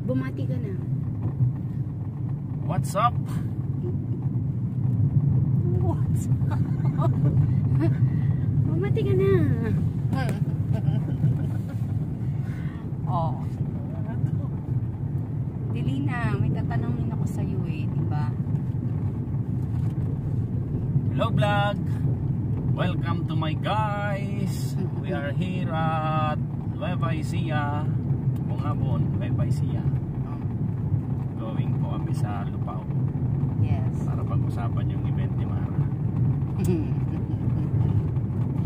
Bumati ka na. What's up? What's up? Bumati ka na. Oh. Delina, may tatanungin ako sa iyo eh, di ba? Hello vlog. Welcome to my guys. We are here at Nueva Ecija. Bungabon, Nueva Ecija. Going po kami sa Lupao. Yes. Para pag-usapan yung event ni Mara.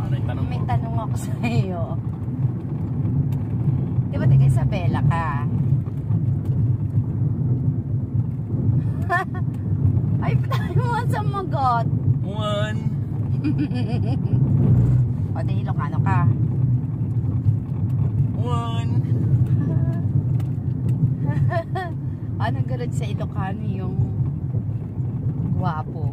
Ano yung tanong mo? May tanong ako sa iyo. Di ba taga Isabela ka? Ay, tayo mo sa magot. One. O, di Ilocano ka. One. Anong galad sa Ilocano yung guwapo?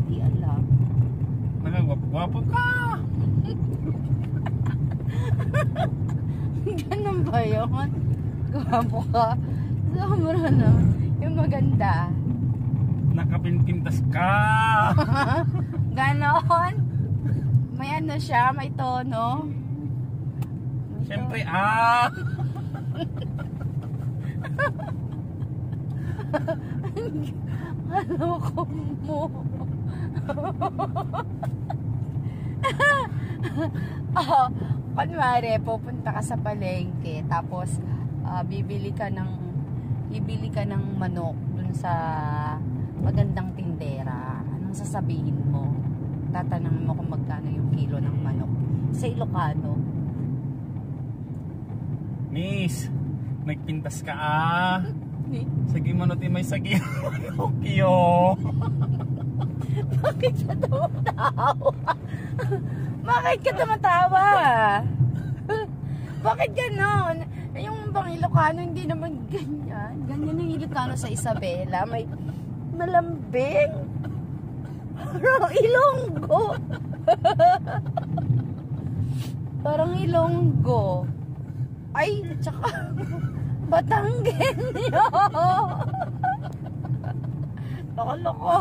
Di alam. Nagagwapo ka. Ganun ba yun? Guwapo ka? Sobra na. Yung maganda. Nakapinpintas ka. Ganon? May ano siya? May tono? Siyempre, Ano ko mo? Oh, kunwari, pupunta ka sa palengke, tapos ibili ka ng manok dun sa magandang tindera. Anong sasabihin mo? Tatanungin mo kung magkano yung kilo ng manok. Sa Ilocano. Miss, nagpintas ka Sagi manuti may sagi. Okyo. Bakit ka tumatawa? Bakit ka tumatawa? Bakit ganon? Yung bang Ilocano hindi naman ganyan. Ganyan yung Ilocano sa Isabela. May malambing. Parang Ilonggo. Parang Ilonggo. Ay, tsaka Batanggenyo. Loko-loko.